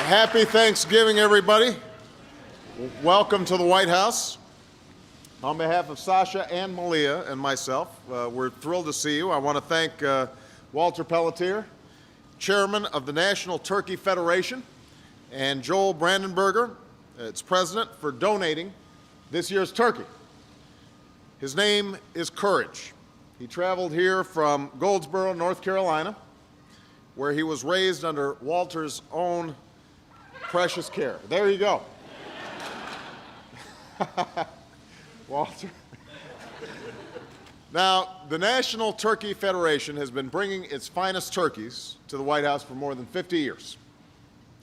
Happy Thanksgiving, everybody. Welcome to the White House. On behalf of Sasha and Malia and myself, we're thrilled to see you. I want to thank Walter Pelletier, Chairman of the National Turkey Federation, and Joel Brandenberger, its president, for donating this year's turkey. His name is Courage. He traveled here from Goldsboro, North Carolina, where he was raised under Walter's own precious care. There you go. Walter. Now, the National Turkey Federation has been bringing its finest turkeys to the White House for more than 50 years.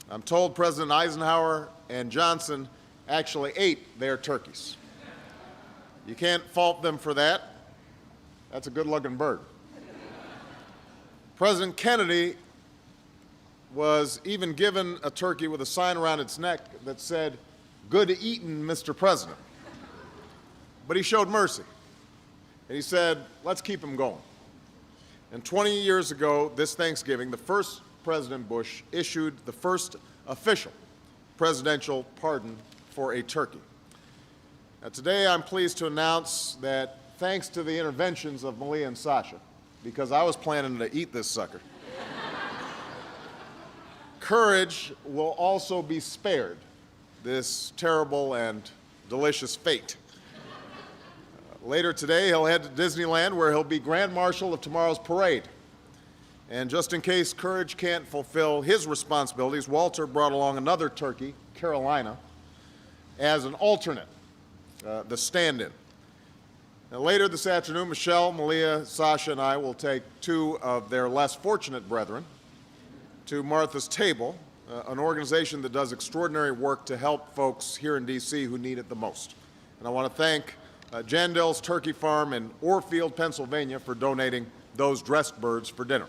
I'm told President Eisenhower and Johnson actually ate their turkeys. You can't fault them for that. That's a good-looking bird. President Kennedy was even given a turkey with a sign around its neck that said, "Good eatin', Mr. President." But he showed mercy, and he said, let's keep him going. And 20 years ago, this Thanksgiving, the first President Bush issued the first official presidential pardon for a turkey. Now, today, I'm pleased to announce that thanks to the interventions of Malia and Sasha, because I was planning to eat this sucker, Courage will also be spared this terrible and delicious fate. Later today, he'll head to Disneyland, where he'll be Grand Marshal of tomorrow's parade. And just in case Courage can't fulfill his responsibilities, Walter brought along another turkey, Carolina, as an alternate, the stand-in. Now, later this afternoon, Michelle, Malia, Sasha, and I will take two of their less fortunate brethren to Martha's Table, an organization that does extraordinary work to help folks here in D.C. who need it the most. And I want to thank Jandell's Turkey Farm in Orfield, Pennsylvania, for donating those dressed birds for dinner.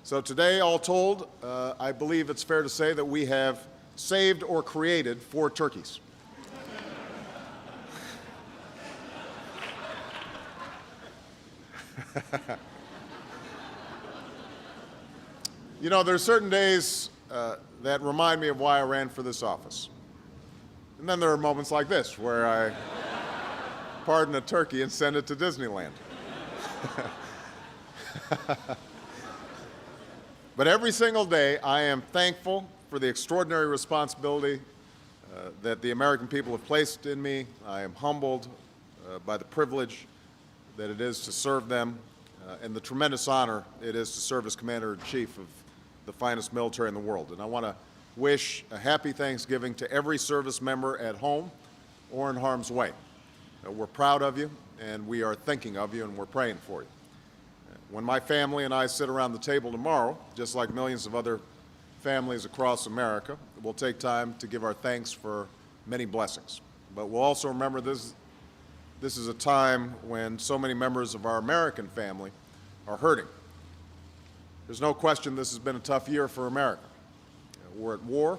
So today, all told, I believe it's fair to say that we have saved or created 4 turkeys. You know, there are certain days that remind me of why I ran for this office. And then there are moments like this where I pardon a turkey and send it to Disneyland. But every single day, I am thankful for the extraordinary responsibility that the American people have placed in me. I am humbled by the privilege that it is to serve them and the tremendous honor it is to serve as Commander-in-Chief of the finest military in the world. And I want to wish a happy Thanksgiving to every service member at home or in harm's way. We're proud of you, and we are thinking of you, and we're praying for you. When my family and I sit around the table tomorrow, just like millions of other families across America, we'll take time to give our thanks for many blessings. But we'll also remember this is a time when so many members of our American family are hurting. There's no question this has been a tough year for America. We're at war.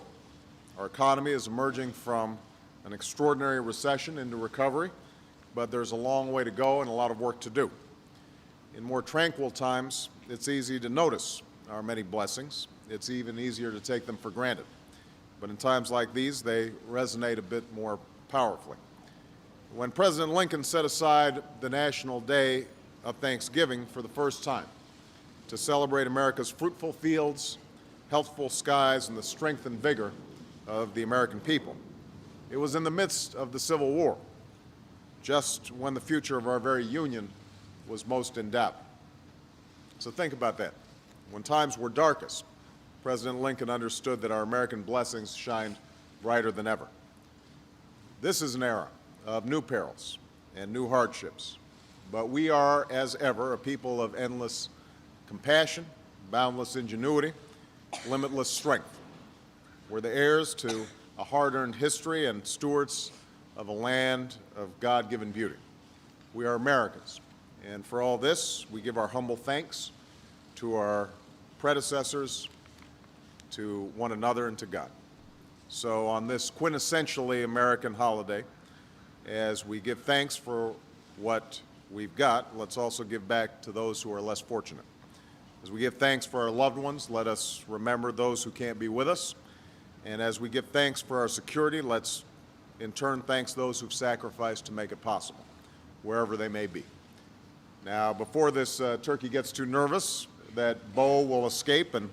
Our economy is emerging from an extraordinary recession into recovery, but there's a long way to go and a lot of work to do. In more tranquil times, it's easy to notice our many blessings. It's even easier to take them for granted. But in times like these, they resonate a bit more powerfully. When President Lincoln set aside the National Day of Thanksgiving for the first time to celebrate America's fruitful fields, healthful skies, and the strength and vigor of the American people, it was in the midst of the Civil War, just when the future of our very union was most in doubt. So think about that. When times were darkest, President Lincoln understood that our American blessings shined brighter than ever. This is an era of new perils and new hardships, but we are, as ever, a people of endless compassion, boundless ingenuity, limitless strength. We're the heirs to a hard-earned history and stewards of a land of God-given beauty. We are Americans, and for all this, we give our humble thanks to our predecessors, to one another, and to God. So on this quintessentially American holiday, as we give thanks for what we've got, let's also give back to those who are less fortunate. As we give thanks for our loved ones, let us remember those who can't be with us. And as we give thanks for our security, let's in turn thank those who've sacrificed to make it possible, wherever they may be. Now, before this turkey gets too nervous that Bo will escape and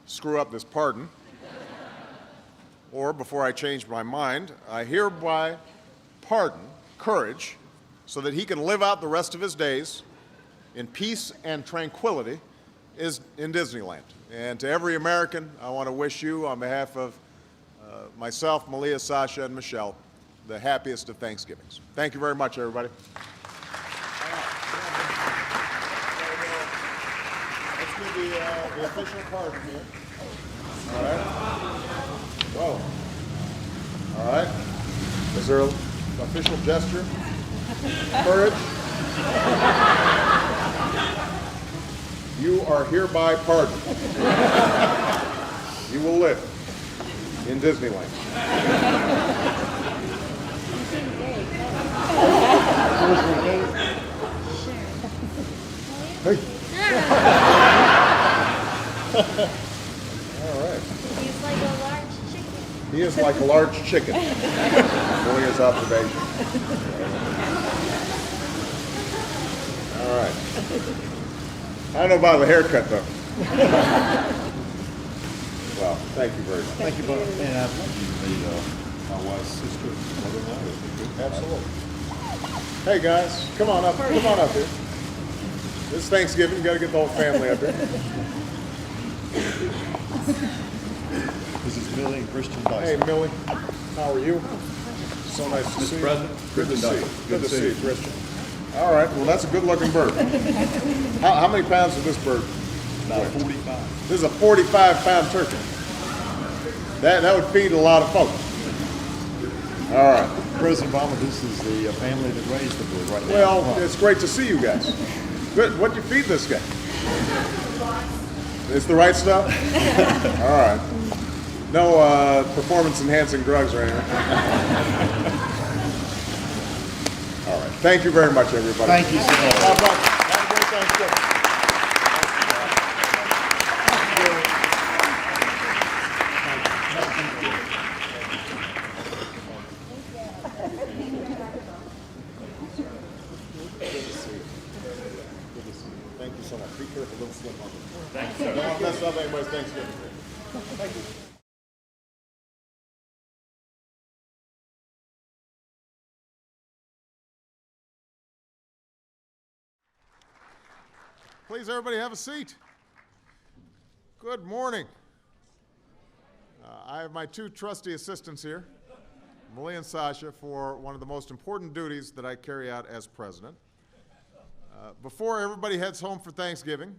screw up this pardon, or before I change my mind, I hereby pardon Courage so that he can live out the rest of his days in peace and tranquility in Disneyland. And to every American, I want to wish you, on behalf of myself, Malia, Sasha, and Michelle, the happiest of Thanksgivings. Thank you very much, everybody. Let's do the official pardon here. All right. Whoa. All right. Is there an official gesture? Courage. You are hereby pardoned. You will live in Disneyland. Hey. All right. He's like a large chicken. He is like a large chicken. Malia's observation. All right. I don't know about the haircut, though. Well, thank you very much. Thank you, Bob. And I'd like you to meet my wife's sister, mother-in-law. Absolutely. Hey, guys, come on up. Come on up here. This is Thanksgiving. You got to get the whole family up here. This is Millie and Christian Dyson. Hey, Millie. How are you? So nice to see you. President, Good to see you. Dyson. Good to see you, Christian. All right. Well, that's a good-looking bird. How many pounds is this bird? About 45. This is a 45-pound turkey. That would feed a lot of folks. All right. President Obama, this is the family that raised the bird right now. Well, it's great to see you guys. Good. What'd you feed this guy? It's the right stuff? All right. No performance-enhancing drugs or anything? All right. Thank you very much, everybody. Thank you so much. Have a great Thanksgiving. Thank you so much. Be careful, don't slip on me. Thank you. Don't want to mess up anybody's Thanksgiving. Thank you. Please, everybody, have a seat. Good morning. I have my two trusty assistants here, Malia and Sasha, for one of the most important duties that I carry out as president. Before everybody heads home for Thanksgiving,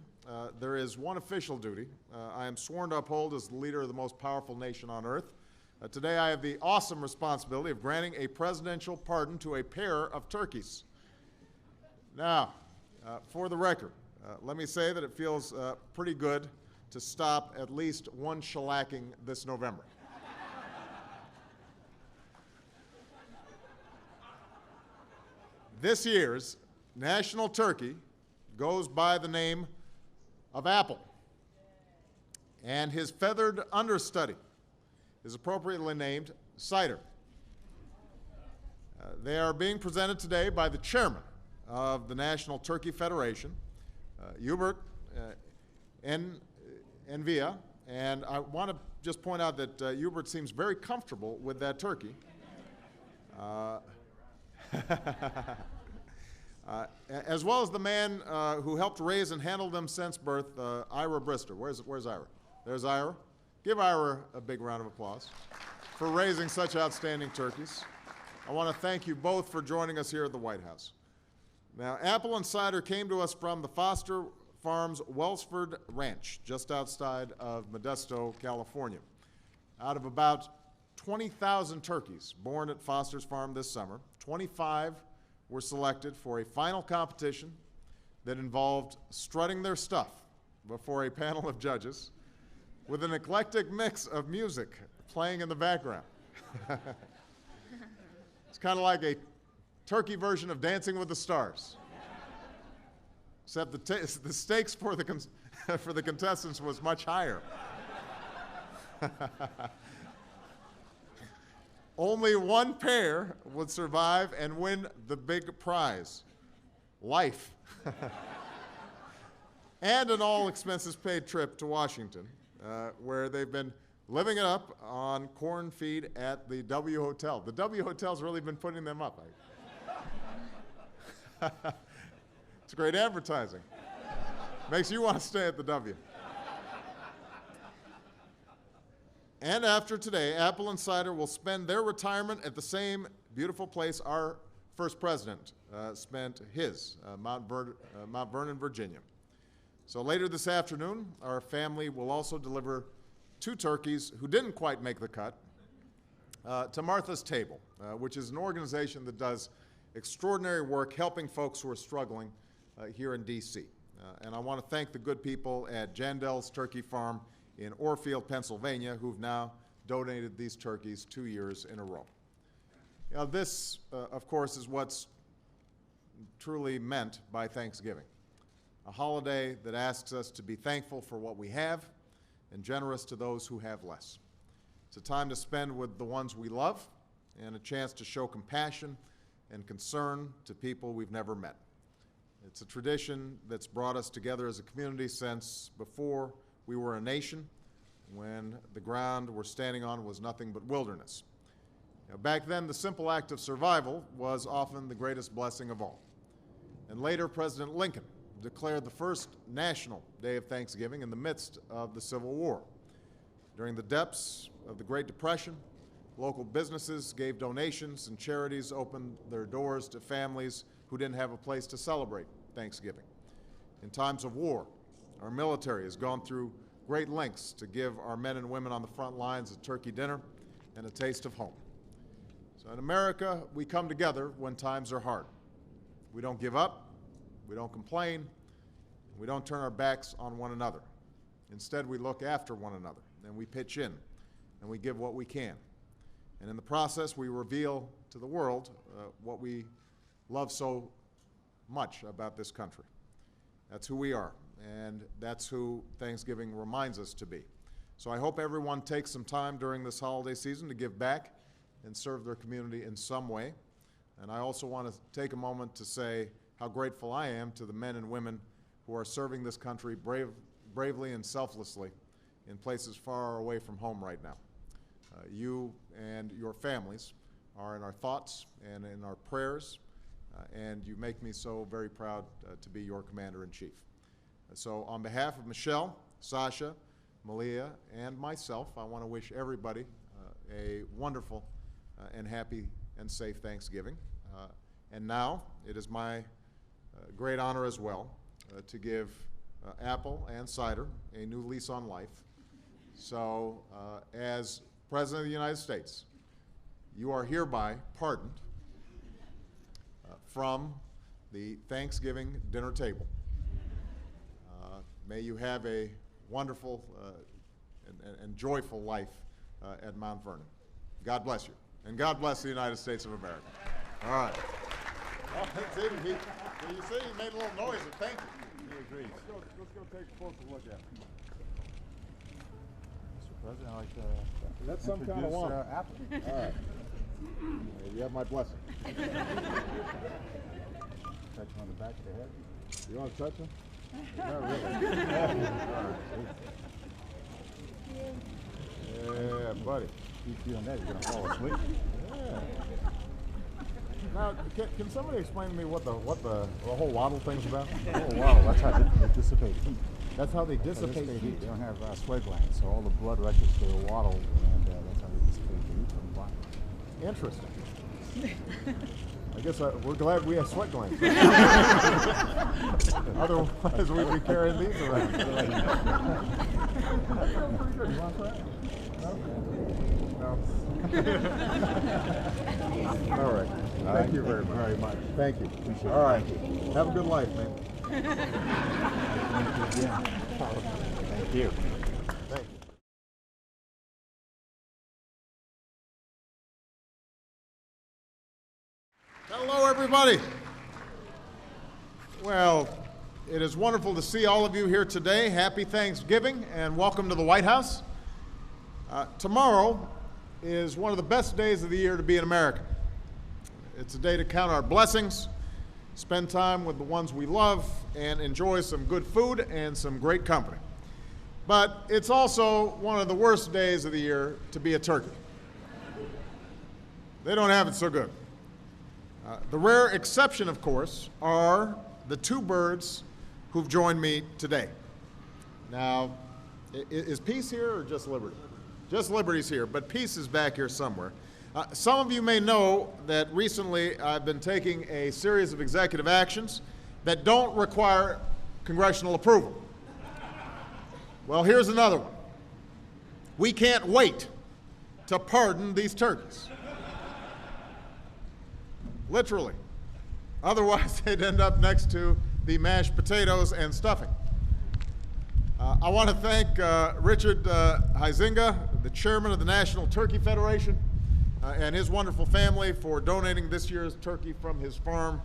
there is one official duty. I am sworn to uphold as the leader of the most powerful nation on earth. Today I have the awesome responsibility of granting a presidential pardon to a pair of turkeys. Now, for the record, let me say that it feels pretty good to stop at least one shellacking this November. This year's national turkey goes by the name of Apple, and his feathered understudy is appropriately named Cider. They are being presented today by the chairman of the National Turkey Federation, Hubert Envia, and I want to just point out that Hubert seems very comfortable with that turkey. As well as the man who helped raise and handle them since birth, Ira Brister. Where's Ira? There's Ira. Give Ira a big round of applause for raising such outstanding turkeys. I want to thank you both for joining us here at the White House. Now, Apple and Cider came to us from the Foster Farms Wellsford Ranch, just outside of Modesto, California. Out of about 20,000 turkeys born at Foster's Farm this summer, 25 were selected for a final competition that involved strutting their stuff before a panel of judges with an eclectic mix of music playing in the background. It's kind of like a turkey version of Dancing with the Stars, except the stakes for the contestants was much higher. Only one pair would survive and win the big prize, life. And an all-expenses-paid trip to Washington, where they've been living it up on corn feed at the W Hotel. The W Hotel's really been putting them up. It's great advertising. Makes you want to stay at the W. And after today, Apple and Cider will spend their retirement at the same beautiful place our first president spent his, Mount Vernon, Virginia. So later this afternoon, our family will also deliver 2 turkeys who didn't quite make the cut to Martha's Table, which is an organization that does extraordinary work helping folks who are struggling here in D.C. And I want to thank the good people at Jandel's Turkey Farm in Orfield, Pennsylvania, who've now donated these turkeys 2 years in a row. Now this, of course, is what's truly meant by Thanksgiving, a holiday that asks us to be thankful for what we have and generous to those who have less. It's a time to spend with the ones we love and a chance to show compassion and concern to people we've never met. It's a tradition that's brought us together as a community since before we were a nation, when the ground we're standing on was nothing but wilderness. Back then, the simple act of survival was often the greatest blessing of all. And later, President Lincoln declared the first national day of Thanksgiving in the midst of the Civil War. During the depths of the Great Depression, local businesses gave donations and charities opened their doors to families who didn't have a place to celebrate Thanksgiving. In times of war, our military has gone through great lengths to give our men and women on the front lines a turkey dinner and a taste of home. So in America, we come together when times are hard. We don't give up, we don't complain, we don't turn our backs on one another. Instead, we look after one another, and we pitch in, and we give what we can. And in the process, we reveal to the world what we love so much about this country. That's who we are, and that's who Thanksgiving reminds us to be. So I hope everyone takes some time during this holiday season to give back and serve their community in some way. And I also want to take a moment to say how grateful I am to the men and women who are serving this country bravely and selflessly in places far away from home right now. You and your families are in our thoughts and in our prayers, and you make me so very proud to be your Commander-in-Chief. So on behalf of Michelle, Sasha, Malia, and myself, I want to wish everybody a wonderful and happy and safe Thanksgiving. And now it is my great honor as well to give Apple and Cider a new lease on life. So as President of the United States, you are hereby pardoned from the Thanksgiving dinner table. May you have a wonderful and joyful life at Mount Vernon. God bless you, and God bless the United States of America. All right. Well, you see, he made a little noise, but thank you. He agrees. Let's go take a closer look at it. Mr. President, I'd like to That's some kind of introduce, one. Apple. All right. You have my blessing. Touch him on the back of the head. You want to touch him? Not really. Yeah, buddy. Keep doing that, you're going to fall asleep. Yeah. Now, can somebody explain to me what the whole waddle thing's about? Oh, wow, that's how they dissipate heat. That's how they They dissipate heat. They don't have sweat glands, so all the blood rushes to the waddle, and that's how they dissipate the heat from the body. Interesting. I guess we're glad we have sweat glands. Otherwise, we'd be carrying these around. You want that? No. All right. Thank you very much. Thank you. Appreciate it. All right. Have a good life, man. Thank you. Thank you. Hello, everybody. Well, it is wonderful to see all of you here today. Happy Thanksgiving and welcome to the White House. Tomorrow is one of the best days of the year to be an American. It's a day to count our blessings, spend time with the ones we love, and enjoy some good food and some great company. But it's also one of the worst days of the year to be a turkey. They don't have it so good. The rare exception, of course, are the two birds who've joined me today. Now, is Peace here or just Liberty? Just Liberty's here, but Peace is back here somewhere. Some of you may know that recently I've been taking a series of executive actions that don't require congressional approval. Well, here's another one. We can't wait to pardon these turkeys. Literally. Otherwise, they'd end up next to the mashed potatoes and stuffing. I want to thank Richard Huizinga, the chairman of the National Turkey Federation, and his wonderful family for donating this year's turkey from his farm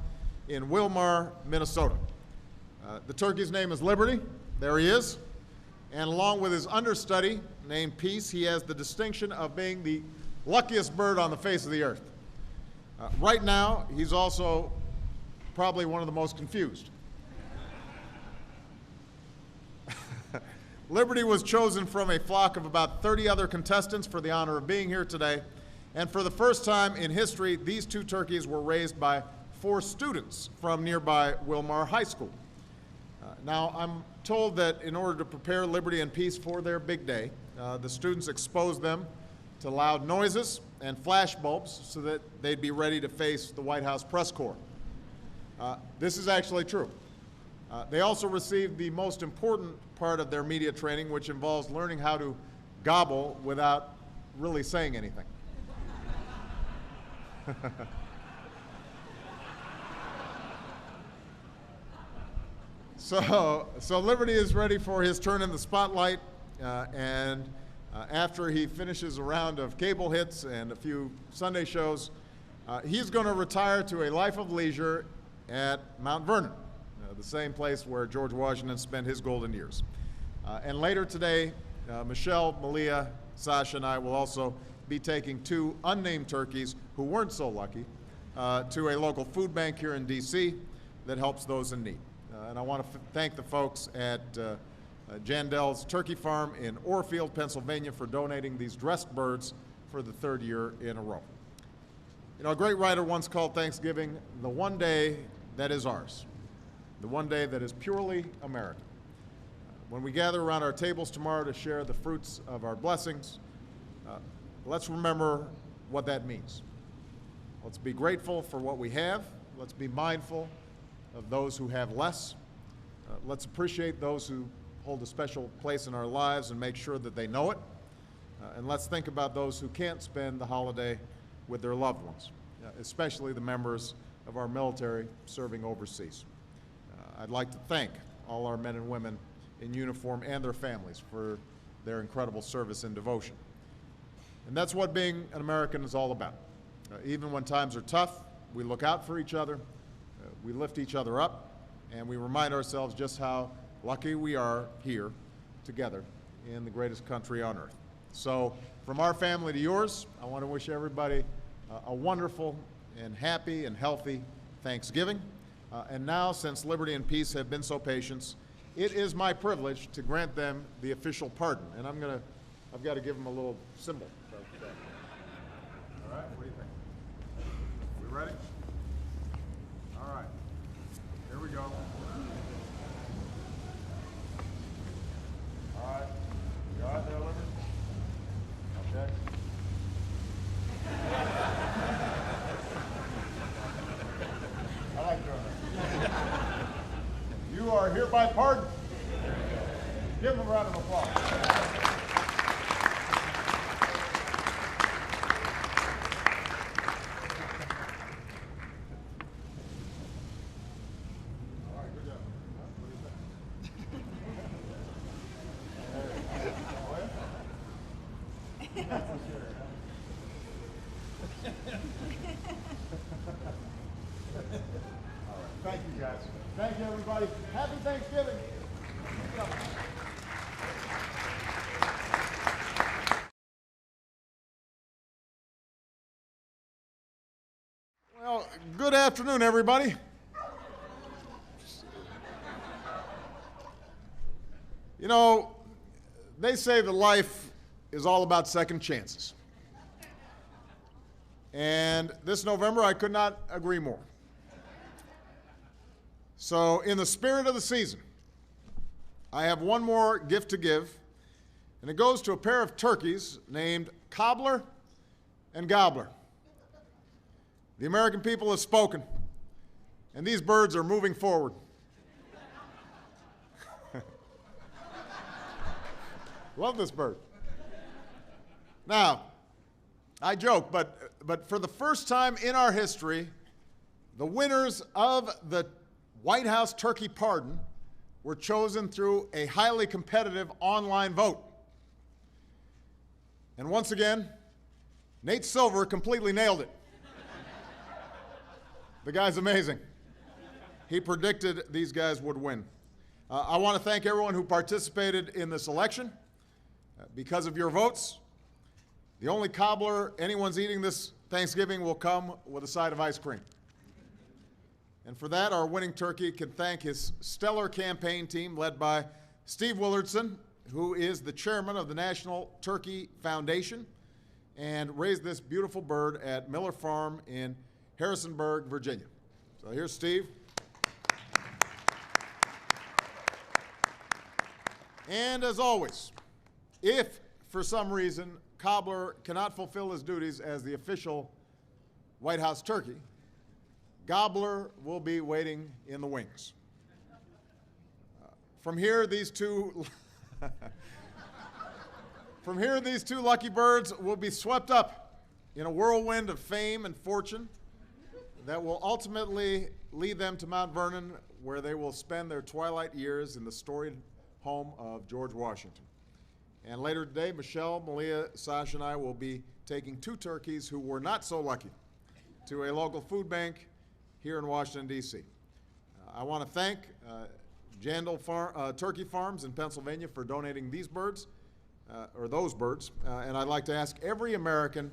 in Wilmar, Minnesota. The turkey's name is Liberty. There he is. And along with his understudy, named Peace, he has the distinction of being the luckiest bird on the face of the earth. Right now, he's also probably one of the most confused. Liberty was chosen from a flock of about 30 other contestants for the honor of being here today. And for the first time in history, these two turkeys were raised by 4 students from nearby Wilmar High School. Now, I'm told that in order to prepare Liberty and Peace for their big day, the students exposed them to loud noises and flash bulbs so that they'd be ready to face the White House press corps. This is actually true. They also received the most important part of their media training, which involves learning how to gobble without really saying anything. So Liberty is ready for his turn in the spotlight, and after he finishes a round of cable hits and a few Sunday shows, he's going to retire to a life of leisure at Mount Vernon, the same place where George Washington spent his golden years. And later today, Michelle, Malia, Sasha, and I will also be taking 2 unnamed turkeys who weren't so lucky to a local food bank here in D.C. that helps those in need. And I want to thank the folks at Jandel's Turkey Farm in Orfield, Pennsylvania, for donating these dressed birds for the 3rd year in a row. You know, a great writer once called Thanksgiving the one day that is ours, the one day that is purely American. When we gather around our tables tomorrow to share the fruits of our blessings, let's remember what that means. Let's be grateful for what we have. Let's be mindful of those who have less. Let's appreciate those who hold a special place in our lives and make sure that they know it. And let's think about those who can't spend the holiday with their loved ones, especially the members of our military serving overseas. I'd like to thank all our men and women in uniform and their families for their incredible service and devotion. And that's what being an American is all about. Even when times are tough, we look out for each other, we lift each other up, and we remind ourselves just how lucky we are here together in the greatest country on earth. So from our family to yours, I want to wish everybody a wonderful and happy and healthy Thanksgiving. And now, since Liberty and Peace have been so patient, it is my privilege to grant them the official pardon. And I've got to give them a little symbol. All right, what do you think? We ready? All right, here we go. All right, you all right there, Liberty? Okay. I like doing that. You are hereby pardoned. Give them a round of applause. All right, good job. What do you think? That's for sure. All right, thank you guys. Thank you everybody. Happy Thanksgiving. Well, good afternoon, everybody. You know, they say that life is all about second chances. And this November, I could not agree more. So, in the spirit of the season, I have one more gift to give, and it goes to a pair of turkeys named Cobbler and Gobbler. The American people have spoken, and these birds are moving forward. Love this bird. Now, I joke, but for the first time in our history, the winners of the White House turkey pardon were chosen through a highly competitive online vote. And once again, Nate Silver completely nailed it. The guy's amazing. He predicted these guys would win. I want to thank everyone who participated in this election. Because of your votes, the only cobbler anyone's eating this Thanksgiving will come with a side of ice cream. And for that, our winning turkey can thank his stellar campaign team led by Steve Willardson, who is the chairman of the National Turkey Foundation and raised this beautiful bird at Miller Farm in Harrisonburg, Virginia. So here's Steve. And as always, if for some reason Cobbler cannot fulfill his duties as the official White House turkey, Gobbler will be waiting in the wings. From here, these two lucky birds will be swept up in a whirlwind of fame and fortune that will ultimately lead them to Mount Vernon, where they will spend their twilight years in the storied home of George Washington. And later today, Michelle, Malia, Sasha, and I will be taking two turkeys who were not so lucky to a local food bank here in Washington, D.C. I want to thank Jandal Turkey Farms in Pennsylvania for donating these birds, or those birds, and I'd like to ask every American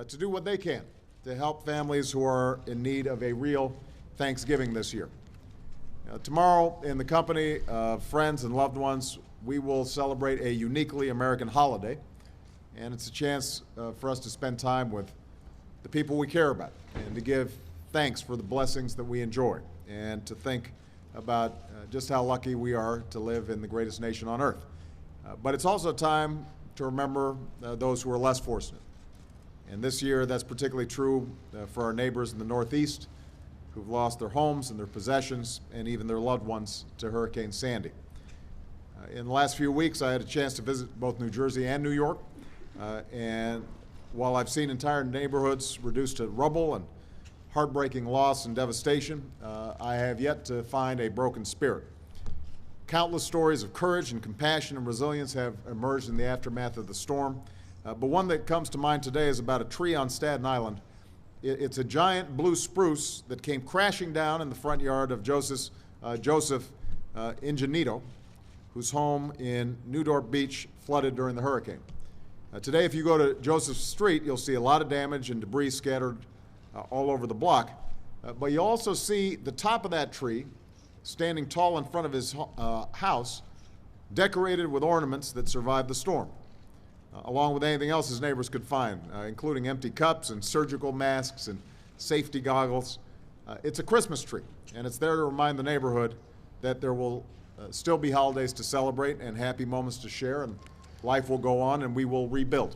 to do what they can to help families who are in need of a real Thanksgiving this year. Tomorrow, in the company of friends and loved ones, we will celebrate a uniquely American holiday, and it's a chance for us to spend time with the people we care about and to give thanks for the blessings that we enjoy and to think about just how lucky we are to live in the greatest nation on earth. But it's also time to remember those who are less fortunate. And this year, that's particularly true for our neighbors in the Northeast who've lost their homes and their possessions and even their loved ones to Hurricane Sandy. In the last few weeks, I had a chance to visit both New Jersey and New York. And while I've seen entire neighborhoods reduced to rubble and heartbreaking loss and devastation, I have yet to find a broken spirit. Countless stories of courage and compassion and resilience have emerged in the aftermath of the storm. But one that comes to mind today is about a tree on Staten Island. It's a giant blue spruce that came crashing down in the front yard of Joseph Ingenito, whose home in Newdorp Beach flooded during the hurricane. Today, if you go to Joseph Street, you'll see a lot of damage and debris scattered all over the block. But you'll also see the top of that tree standing tall in front of his house, decorated with ornaments that survived the storm, along with anything else his neighbors could find, including empty cups and surgical masks and safety goggles. It's a Christmas tree, and it's there to remind the neighborhood that there will still be holidays to celebrate and happy moments to share, and life will go on and we will rebuild.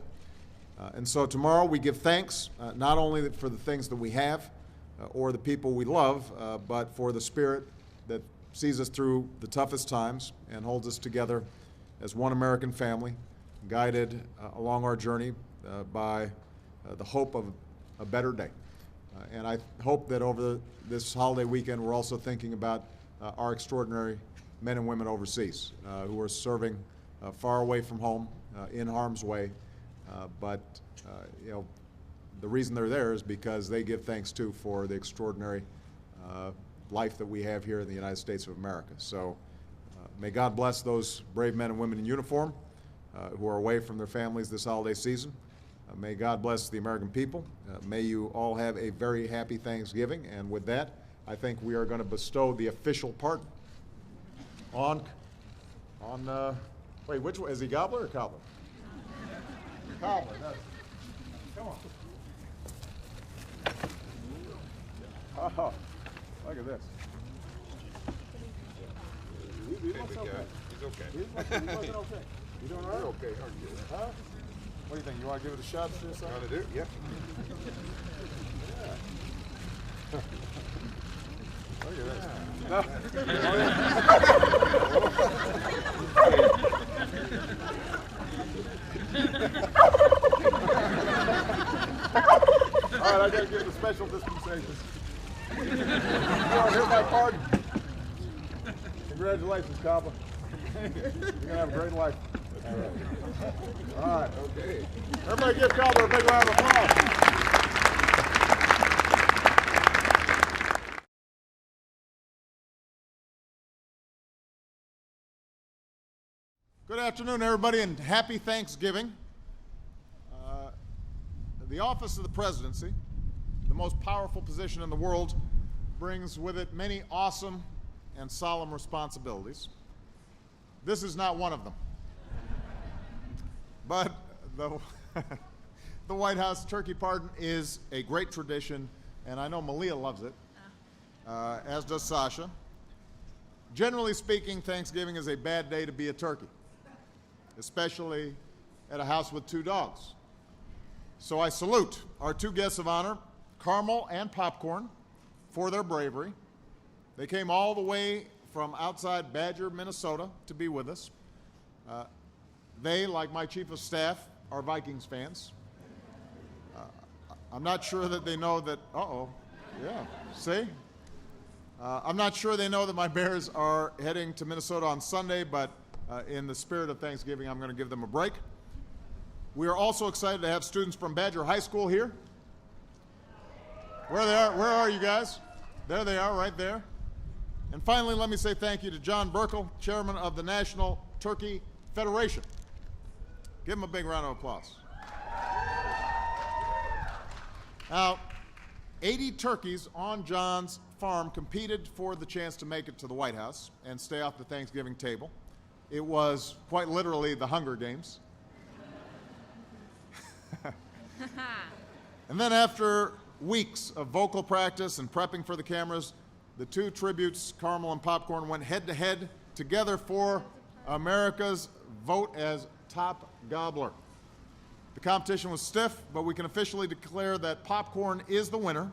And so tomorrow we give thanks not only for the things that we have or the people we love, but for the spirit that sees us through the toughest times and holds us together as one American family, guided along our journey by the hope of a better day. And I hope that over this holiday weekend we're also thinking about our extraordinary men and women overseas who are serving far away from home, in harm's way, but you know, the reason they're there is because they give thanks too for the extraordinary life that we have here in the United States of America. So may God bless those brave men and women in uniform who are away from their families this holiday season. May God bless the American people. May you all have a very happy Thanksgiving. And with that, I think we are going to bestow the official pardon on wait, which one? Is he Gobbler or Cobbler? Cobbler. Come on. Oh, look at this. He looks okay. He's okay. He wasn't okay. You doing all right? You're okay, aren't you? Huh? What do you think? You want to give it a shot, sir? Gotta do it? Yeah. Look at this. All right, I got to give the special dispensation. All right, here's my pardon. Congratulations, Cobbler. You're going to have a great life. All right. Okay. Everybody give Cobbler a big round of applause. Good afternoon, everybody, and happy Thanksgiving. The office of the presidency, the most powerful position in the world, brings with it many awesome and solemn responsibilities. This is not one of them. But the White House turkey pardon is a great tradition, and I know Malia loves it, as does Sasha. Generally speaking, Thanksgiving is a bad day to be a turkey, especially at a house with two dogs. So I salute our two guests of honor, Carmel and Popcorn, for their bravery. They came all the way from outside Badger, Minnesota, to be with us. They, like my chief of staff, are Vikings fans. I'm not sure that they know that, yeah, see? I'm not sure they know that my Bears are heading to Minnesota on Sunday, but in the spirit of Thanksgiving, I'm going to give them a break. We are also excited to have students from Badger High School here. Where are you guys? There they are, right there. And finally, let me say thank you to John Burkle, chairman of the National Turkey Federation. Give him a big round of applause. Now, 80 turkeys on John's farm competed for the chance to make it to the White House and stay off the Thanksgiving table. It was quite literally the Hunger Games. And then after weeks of vocal practice and prepping for the cameras, the two tributes, Carmel and Popcorn, went head-to-head together for America's vote as top gobbler. The competition was stiff, but we can officially declare that Popcorn is the winner,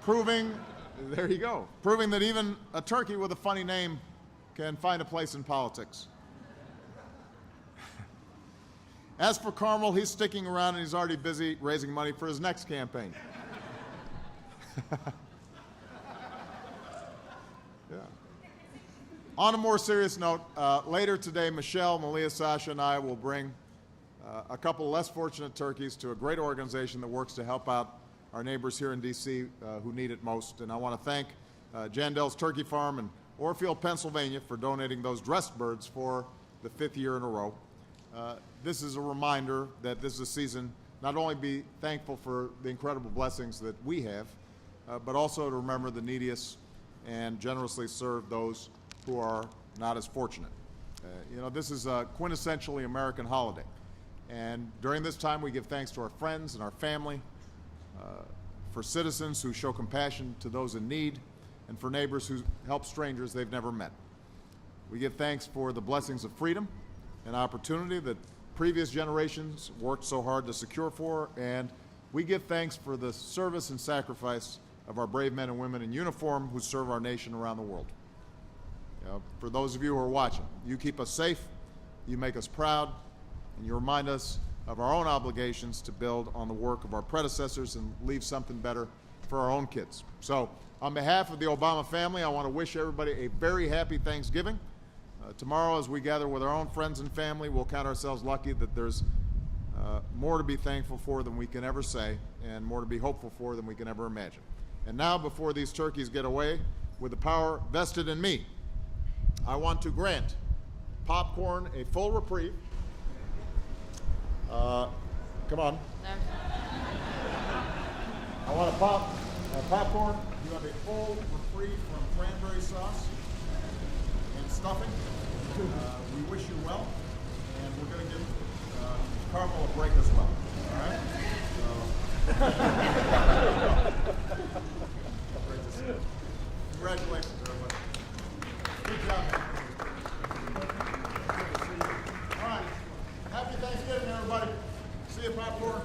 proving that even a turkey with a funny name can find a place in politics. As for Carmel, he's sticking around and he's already busy raising money for his next campaign. Yeah. On a more serious note, later today, Michelle, Malia, Sasha, and I will bring a couple of less fortunate turkeys to a great organization that works to help out our neighbors here in D.C. Who need it most. And I want to thank Jandel's Turkey Farm in Orfield, Pennsylvania, for donating those dressed birds for the 5th year in a row. This is a reminder that this is a season not only be thankful for the incredible blessings that we have, but also to remember the neediest and generously serve those who are not as fortunate. This is a quintessentially American holiday. And during this time, we give thanks to our friends and our family, for citizens who show compassion to those in need, and for neighbors who help strangers they've never met. We give thanks for the blessings of freedom and opportunity that previous generations worked so hard to secure for, and we give thanks for the service and sacrifice of our brave men and women in uniform who serve our nation around the world. For those of you who are watching, you keep us safe, you make us proud, and you remind us of our own obligations to build on the work of our predecessors and leave something better for our own kids. So, on behalf of the Obama family, I want to wish everybody a very happy Thanksgiving. Tomorrow, as we gather with our own friends and family, we'll count ourselves lucky that there's more to be thankful for than we can ever say, and more to be hopeful for than we can ever imagine. And now, before these turkeys get away, with the power vested in me, I want to grant Popcorn a full reprieve Come on. I want a popcorn. You have a full reprieve from cranberry sauce and stuffing. We wish you well, and we're going to give Carmel a break as well. All right? Great to see you. Congratulations, everybody. Good job. Good to see you. All right. Happy Thanksgiving, everybody. See you, popcorn.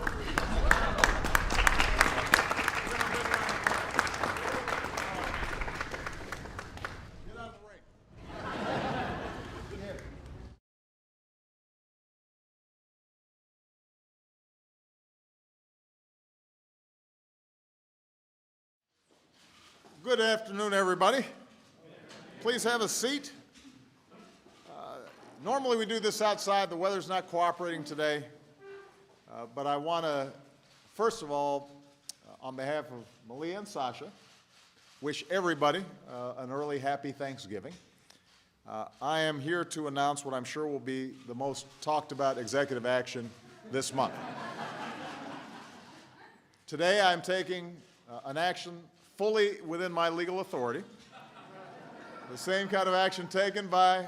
Get out of the ring. Good afternoon, everybody. Please have a seat. Normally we do this outside. The weather's not cooperating today. But I want to, first of all, on behalf of Malia and Sasha, wish everybody an early happy Thanksgiving. I am here to announce what I'm sure will be the most talked about executive action this month. Today I'm taking an action fully within my legal authority, the same kind of action taken by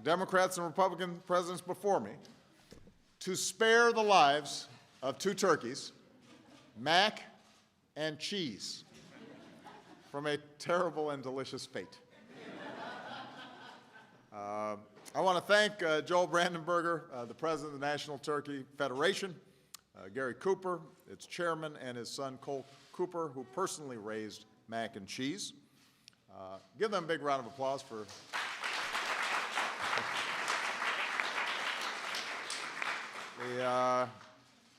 Democrats and Republican presidents before me, to spare the lives of two turkeys, Mac and Cheese, from a terrible and delicious fate. I want to thank Joel Brandenburger, the president of the National Turkey Federation, Gary Cooper, its chairman, and his son Cole Cooper, who personally raised Mac and Cheese. Give them a big round of applause for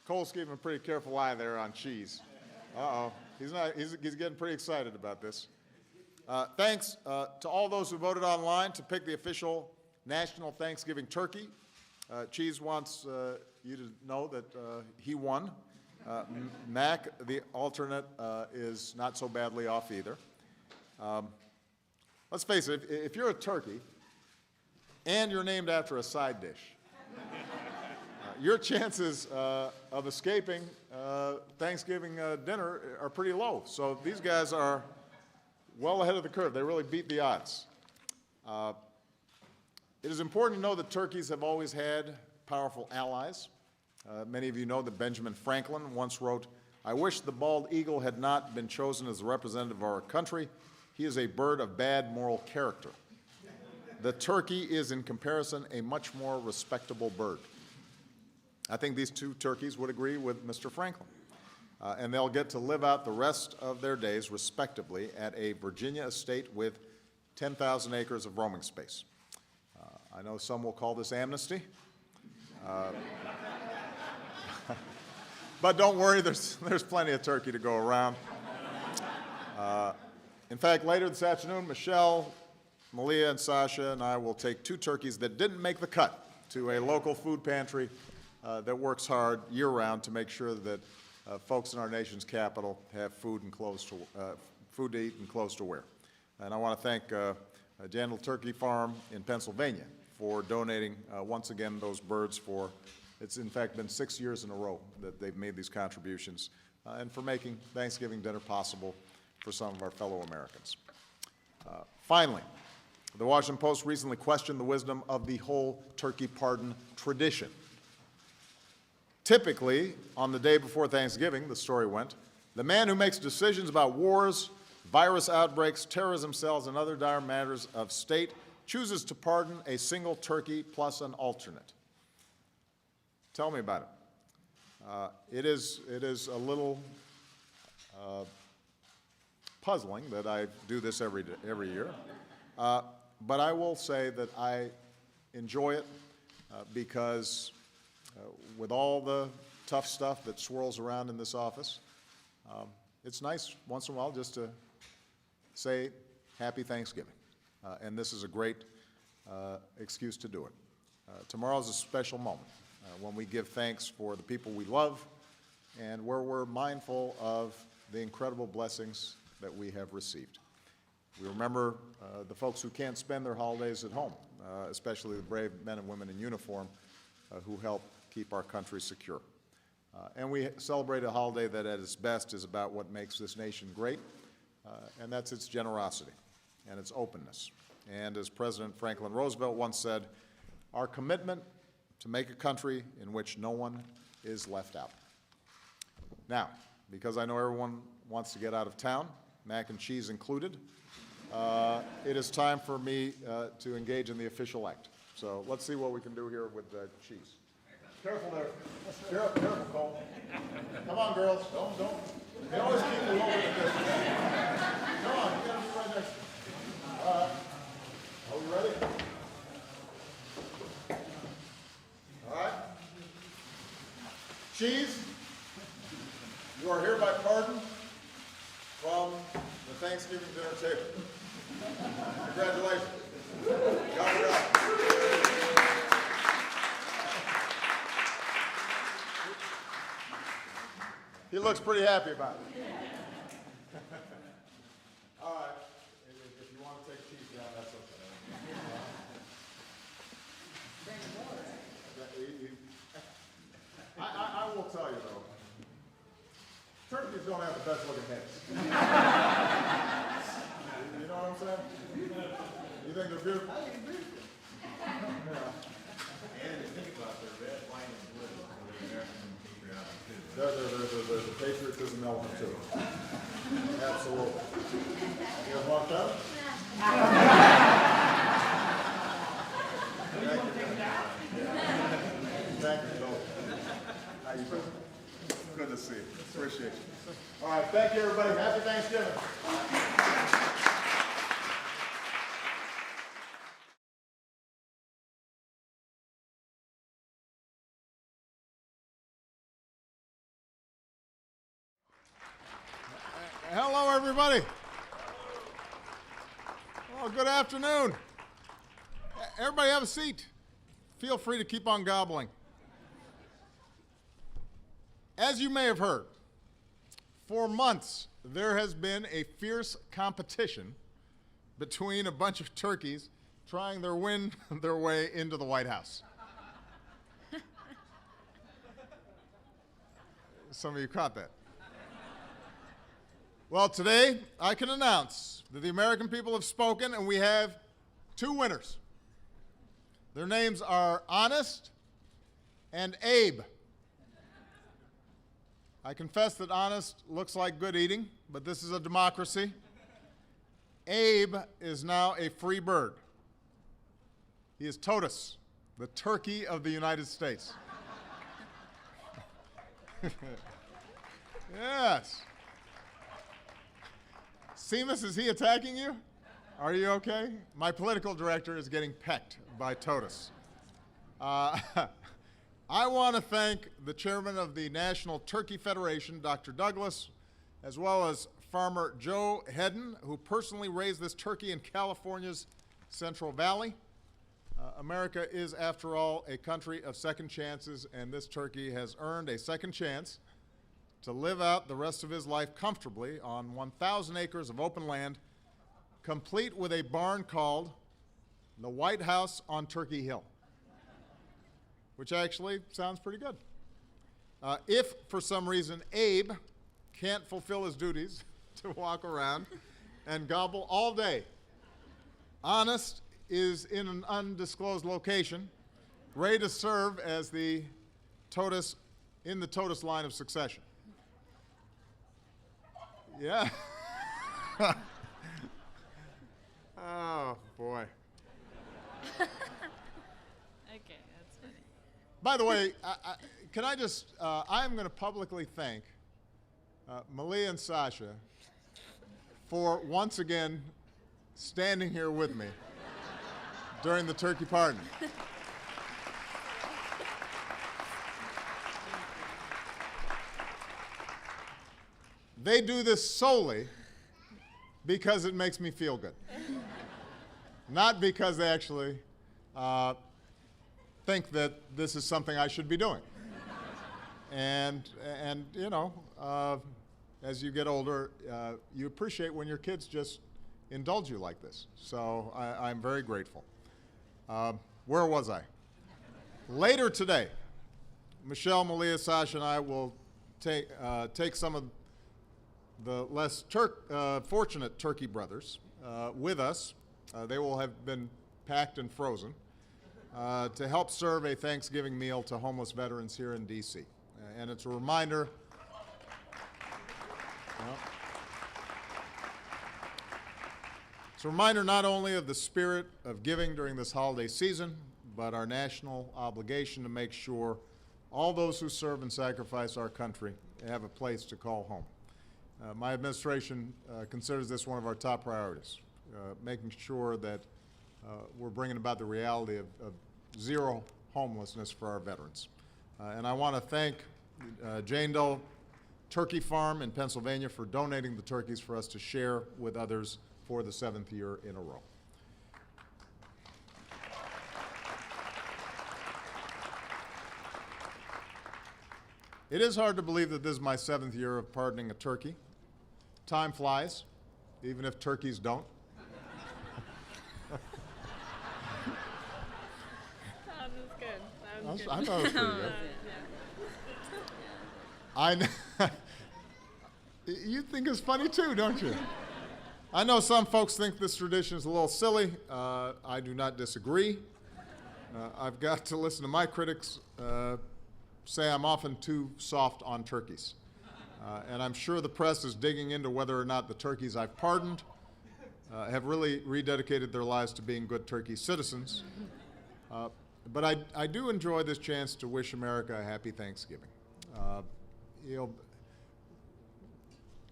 Cole's keeping a pretty careful eye there on Cheese. Uh-oh. He's getting pretty excited about this. Thanks to all those who voted online to pick the official National Thanksgiving turkey. Cheese wants you to know that he won. Mac, the alternate, is not so badly off either. Let's face it, if you're a turkey and you're named after a side dish, your chances of escaping Thanksgiving dinner are pretty low. So these guys are well ahead of the curve. They really beat the odds. It is important to know that turkeys have always had powerful allies. Many of you know that Benjamin Franklin once wrote, "I wish the bald eagle had not been chosen as the representative of our country. He is a bird of bad moral character. The turkey is, in comparison, a much more respectable bird." I think these two turkeys would agree with Mr. Franklin. And they'll get to live out the rest of their days, respectively, at a Virginia estate with 10,000 acres of roaming space. I know some will call this amnesty. But don't worry, there's plenty of turkey to go around. In fact, later this afternoon, Michelle, Malia, and Sasha and I will take two turkeys that didn't make the cut to a local food pantry that works hard year-round to make sure that folks in our nation's capital have food and clothes food to eat and clothes to wear. And I want to thank Jandal Turkey Farm in Pennsylvania for donating once again those birds for, it's in fact been 6 years in a row that they've made these contributions, and for making Thanksgiving dinner possible for some of our fellow Americans. Finally, the Washington Post recently questioned the wisdom of the whole turkey pardon tradition. Typically, on the day before Thanksgiving, the story went, the man who makes decisions about wars, virus outbreaks, terrorism cells, and other dire matters of state chooses to pardon a single turkey plus an alternate. Tell me about it. It is a little puzzling that I do this every year, but I will say that I enjoy it because with all the tough stuff that swirls around in this office, it's nice once in a while just to say Happy Thanksgiving. And this is a great excuse to do it. Tomorrow is a special moment when we give thanks for the people we love and where we're mindful of the incredible blessings that we have received. We remember the folks who can't spend their holidays at home, especially the brave men and women in uniform who help keep our country secure. And we celebrate a holiday that at its best is about what makes this nation great, and that's its generosity and its openness. And as President Franklin Roosevelt once said, our commitment to make a country in which no one is left out. Now, because I know everyone wants to get out of town, mac and cheese included, it is time for me to engage in the official act. So let's see what we can do here with cheese. Careful there. Careful, Cole. Come on, girls. Don't. You can always keep the lower the distance. Come on, you gotta be right next to me. All right. Are we ready? All right. Cheese, you are hereby pardoned from the Thanksgiving dinner table. Congratulations. Got it out. He looks pretty happy about it. All right. If you want to take cheese down, that's okay. I will tell you, though, turkeys don't have the best looking heads. You know what I'm saying? You think they're beautiful? I think they're beautiful. And if you think about their red, white, and blue, they're American patriotic too. There's a patriotism element to it. Absolutely. You guys want that? Thank you, Bill. How you doing? Good to see you. Appreciate you. All right, thank you, everybody. Happy Thanksgiving. Hello, everybody. Well, good afternoon. Everybody have a seat. Feel free to keep on gobbling. As you may have heard, for months there has been a fierce competition between a bunch of turkeys trying to win their way into the White House. Some of you caught that. Well, today I can announce that the American people have spoken, and we have two winners. Their names are Honest and Abe. I confess that Honest looks like good eating, but this is a democracy. Abe is now a free bird. He is TOTUS, the turkey of the United States. Yes. Seamus, is he attacking you? Are you okay? My political director is getting pecked by TOTUS. I want to thank the chairman of the National Turkey Federation, Dr. Douglas, as well as farmer Joe Hedden, who personally raised this turkey in California's Central Valley. America is, after all, a country of second chances, and this turkey has earned a second chance to live out the rest of his life comfortably on 1,000 acres of open land, complete with a barn called the White House on Turkey Hill, which actually sounds pretty good. If, for some reason, Abe can't fulfill his duties to walk around and gobble all day, Honest is in an undisclosed location, ready to serve as the TOTUS, in the TOTUS line of succession. Yeah. Oh, boy. Okay, that's funny. By the way, can I just, I'm going to publicly thank Malia and Sasha for once again standing here with me during the turkey pardon. They do this solely because it makes me feel good. Not because they actually think that this is something I should be doing. And you know, as you get older, you appreciate when your kids just indulge you like this. So I'm very grateful. Where was I? Later today, Michelle, Malia, Sasha, and I will take some of the less fortunate turkey brothers with us. They will have been packed and frozen to help serve a Thanksgiving meal to homeless veterans here in D.C. And it's a reminder. It's a reminder not only of the spirit of giving during this holiday season, but our national obligation to make sure all those who serve and sacrifice our country have a place to call home. My administration considers this one of our top priorities, making sure that we're bringing about the reality of zero homelessness for our veterans. And I want to thank Jane Doe Turkey Farm in Pennsylvania for donating the turkeys for us to share with others for the 7th year in a row. It is hard to believe that this is my 7th year of pardoning a turkey. Time flies, even if turkeys don't. That was good. That was good. I thought it was pretty good. You think it's funny too, don't you? I know some folks think this tradition is a little silly. I do not disagree. I've got to listen to my critics say I'm often too soft on turkeys. And I'm sure the press is digging into whether or not the turkeys I've pardoned have really rededicated their lives to being good turkey citizens. But I do enjoy this chance to wish America a happy Thanksgiving.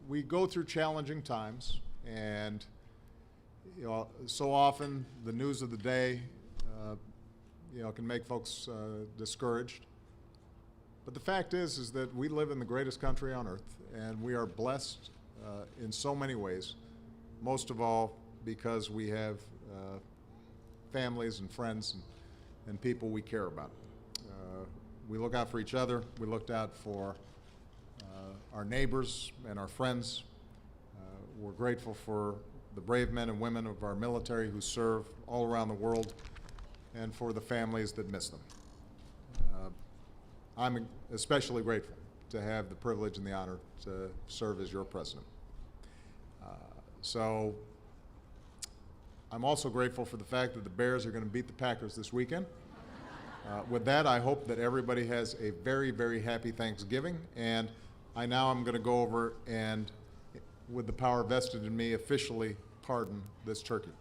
We go through challenging times, and so often the news of the day can make folks discouraged. But the fact is that we live in the greatest country on earth, and we are blessed in so many ways, most of all because we have families and friends and people we care about. We look out for each other. We looked out for our neighbors and our friends. We're grateful for the brave men and women of our military who serve all around the world, and for the families that miss them. I'm especially grateful to have the privilege and the honor to serve as your president. So I'm also grateful for the fact that the Bears are going to beat the Packers this weekend. With that, I hope that everybody has a very, very happy Thanksgiving, and I now am going to go over and, with the power vested in me, officially pardon this turkey.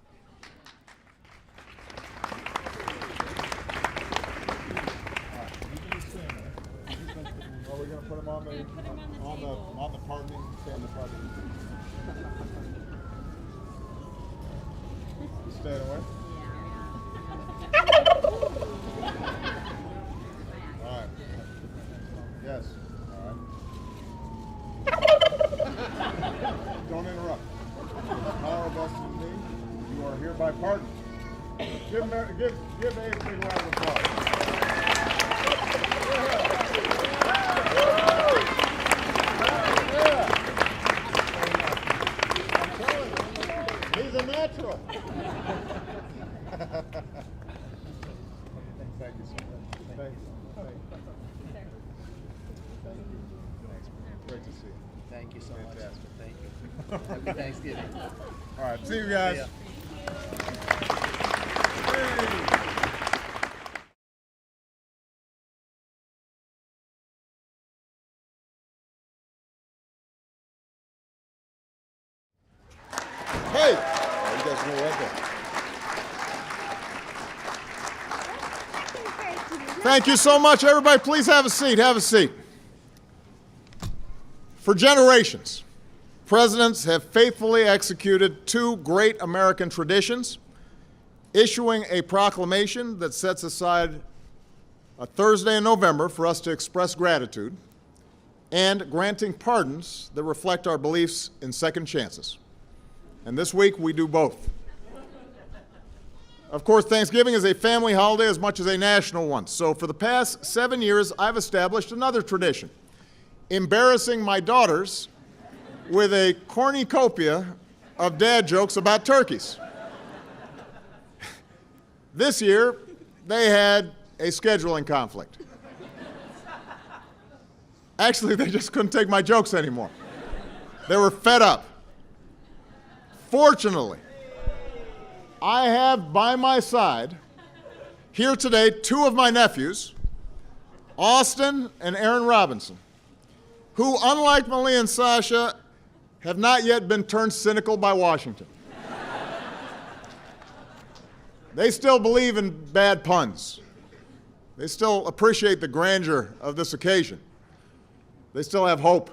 Are we going to put them on the pardoning? Stand the pardoning. You staying away? All right. Yes. All right. Don't interrupt. Power vested in me. You are hereby pardoned. Give Abe a big round of applause. He's a natural. Thank you so much. Thank you. Thank you. Great to see you. Thank you so Fantastic. much. Thank you. Happy Thanksgiving. All right. See you guys. See ya. Hey! Oh, you guys know right there. Thank you so much, everybody. Please have a seat. Have a seat. For generations, presidents have faithfully executed two great American traditions: issuing a proclamation that sets aside a Thursday in November for us to express gratitude, and granting pardons that reflect our beliefs in second chances. And this week, we do both. Of course, Thanksgiving is a family holiday as much as a national one. So for the past 7 years, I've established another tradition: embarrassing my daughters with a cornucopia of dad jokes about turkeys. This year, they had a scheduling conflict. Actually, they just couldn't take my jokes anymore. They were fed up. Fortunately, I have by my side here today two of my nephews, Austin and Aaron Robinson, who, unlike Malia and Sasha, have not yet been turned cynical by Washington. They still believe in bad puns. They still appreciate the grandeur of this occasion. They still have hope.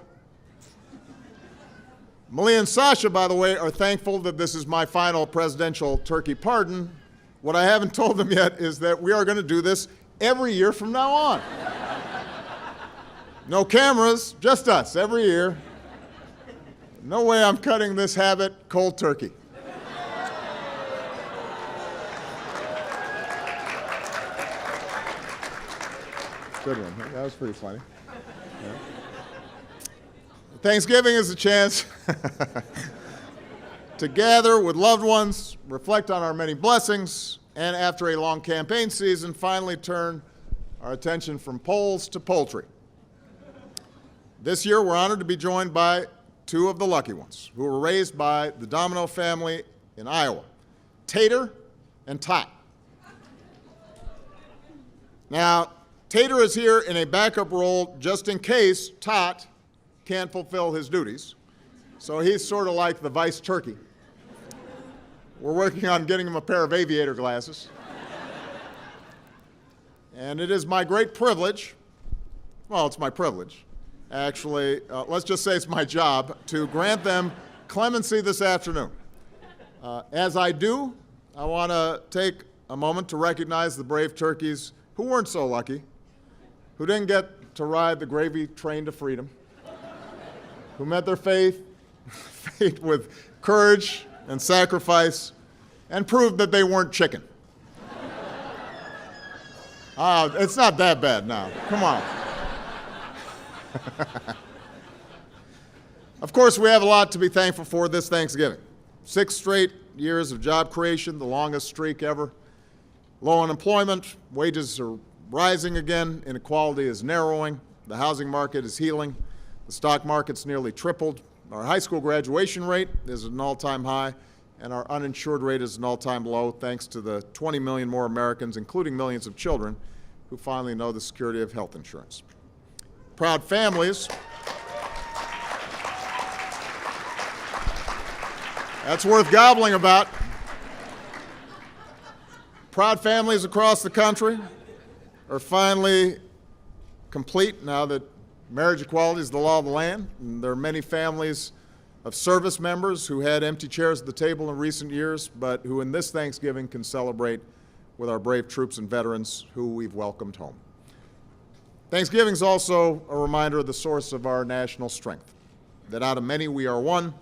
Malia and Sasha, by the way, are thankful that this is my final presidential turkey pardon. What I haven't told them yet is that we are going to do this every year from now on. No cameras, just us, every year. No way I'm cutting this habit cold turkey. Good one. That was pretty funny. Yeah. Thanksgiving is a chance to gather with loved ones, reflect on our many blessings, and after a long campaign season, finally turn our attention from polls to poultry. This year, we're honored to be joined by two of the lucky ones who were raised by the Domino family in Iowa, Tater and Tot. Now, Tater is here in a backup role just in case Tot can't fulfill his duties. So he's sort of like the vice turkey. We're working on getting him a pair of aviator glasses. And it is my great privilege, well, it's my privilege, actually, let's just say it's my job, to grant them clemency this afternoon. As I do, I want to take a moment to recognize the brave turkeys who weren't so lucky, who didn't get to ride the gravy train to freedom, who met their fate with courage and sacrifice and proved that they weren't chicken. It's not that bad now. Come on. Of course, we have a lot to be thankful for this Thanksgiving. 6 straight years of job creation, the longest streak ever. Low unemployment, wages are rising again, inequality is narrowing, the housing market is healing, the stock market's nearly tripled, our high school graduation rate is at an all-time high, and our uninsured rate is an all-time low thanks to the 20 million more Americans, including millions of children, who finally know the security of health insurance. Proud families, that's worth gobbling about. Proud families across the country are finally complete now that marriage equality is the law of the land. And there are many families of service members who had empty chairs at the table in recent years, but who in this Thanksgiving can celebrate with our brave troops and veterans who we've welcomed home. Thanksgiving is also a reminder of the source of our national strength, that out of many we are one,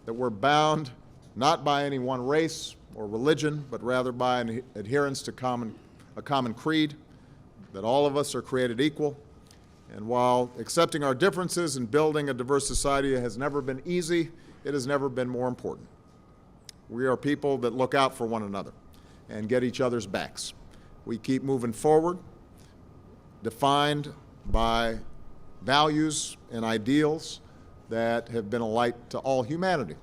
that we're bound not by any one race or religion, but rather by an adherence to a common creed, that all of us are created equal. And while accepting our differences and building a diverse society has never been easy, it has never been more important. We are people that look out for one another and get each other's backs. We keep moving forward, defined by values and ideals that have been a light to all humanity.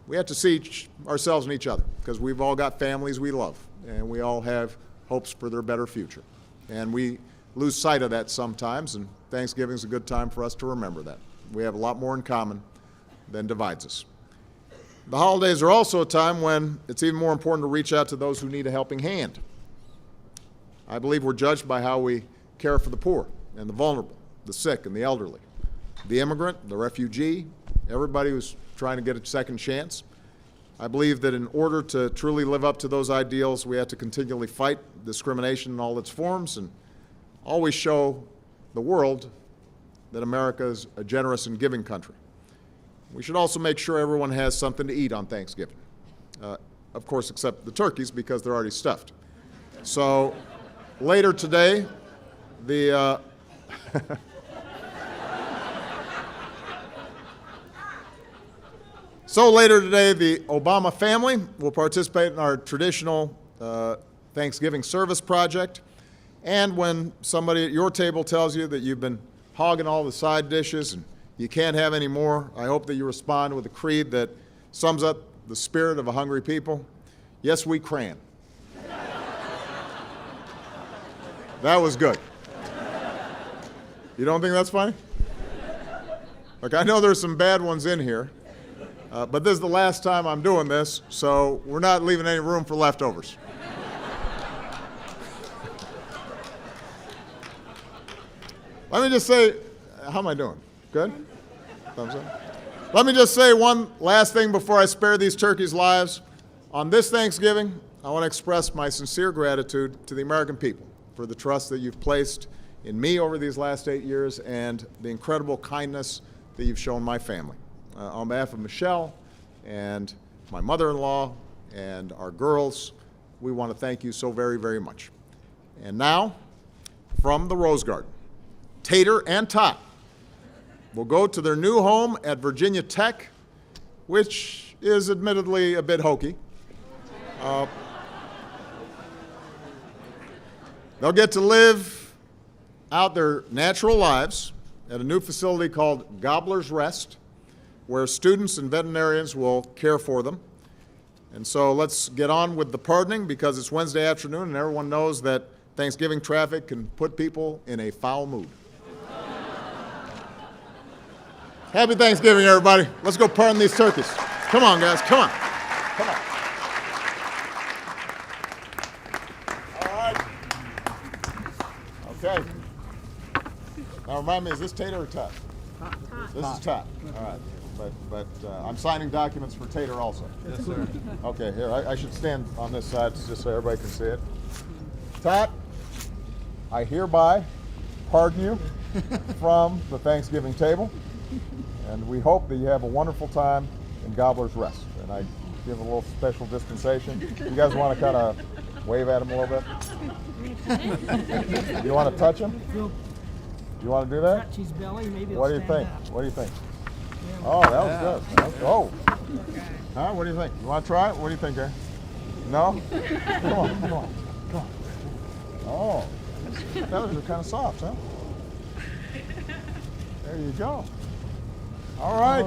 We have to see ourselves in each other because we've all got families we love and we all have hopes for their better future. And we lose sight of that sometimes, and Thanksgiving is a good time for us to remember that. We have a lot more in common than divides us. The holidays are also a time when it's even more important to reach out to those who need a helping hand. I believe we're judged by how we care for the poor and the vulnerable, the sick and the elderly, the immigrant, the refugee, everybody who's trying to get a second chance. I believe that in order to truly live up to those ideals, we have to continually fight discrimination in all its forms and always show the world that America is a generous and giving country. We should also make sure everyone has something to eat on Thanksgiving. Of course, except the turkeys because they're already stuffed. So later today, the Obama family will participate in our traditional Thanksgiving service project. And when somebody at your table tells you that you've been hogging all the side dishes and you can't have any more, I hope that you respond with a creed that sums up the spirit of a hungry people. Yes, we cran. That was good. You don't think that's funny? Look, I know there's some bad ones in here, but this is the last time I'm doing this, so we're not leaving any room for leftovers. Let me just say, how am I doing? Good? Thumbs up. Let me just say one last thing before I spare these turkeys' lives. On this Thanksgiving, I want to express my sincere gratitude to the American people for the trust that you've placed in me over these last 8 years and the incredible kindness that you've shown my family. On behalf of Michelle and my mother-in-law and our girls, we want to thank you so very, very much. And now, from the Rose Garden, Tater and Tot will go to their new home at Virginia Tech, which is admittedly a bit hokey. They'll get to live out their natural lives at a new facility called Gobbler's Rest, where students and veterinarians will care for them. And so let's get on with the pardoning because it's Wednesday afternoon and everyone knows that Thanksgiving traffic can put people in a foul mood. Happy Thanksgiving, everybody. Let's go pardon these turkeys. Come on, guys, come on. Come on. All right. Okay. Now remind me, is this Tater or Tot? This is Tot. All right. But I'm signing documents for Tater also. Yes, sir. Okay, here, I should stand on this side just so everybody can see it. Tot, I hereby pardon you from the Thanksgiving table, and we hope that you have a wonderful time in Gobbler's Rest. And I give a little special dispensation. You guys want to kind of wave at him a little bit? You want to touch him? You want to do that? Touch his belly, maybe What do you think? What do you think? Oh, that was good. That was, oh. Huh? What do you think? You want to try it? What do you think, Gary? No? Come on, come on, come on. Oh, those are kind of soft, huh? There you go. All right.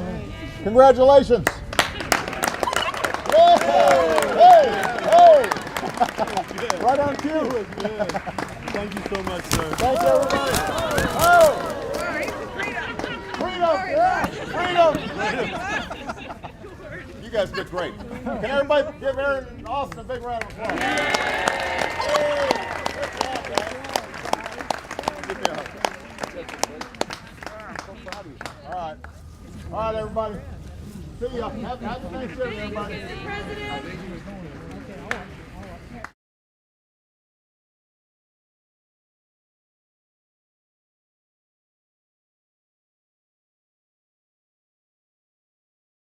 Congratulations. Yeah. Hey, hey. Right on cue. Thank you so much, sir. Thanks, everybody. Oh. Freedom. Yeah. Freedom. You guys did great. Can everybody give Aaron and Austin a big round of applause? Hey. Good job, guys. Give me a hug. So proud of you. All right. All right, everybody. See ya. Happy Thanksgiving, everybody. President.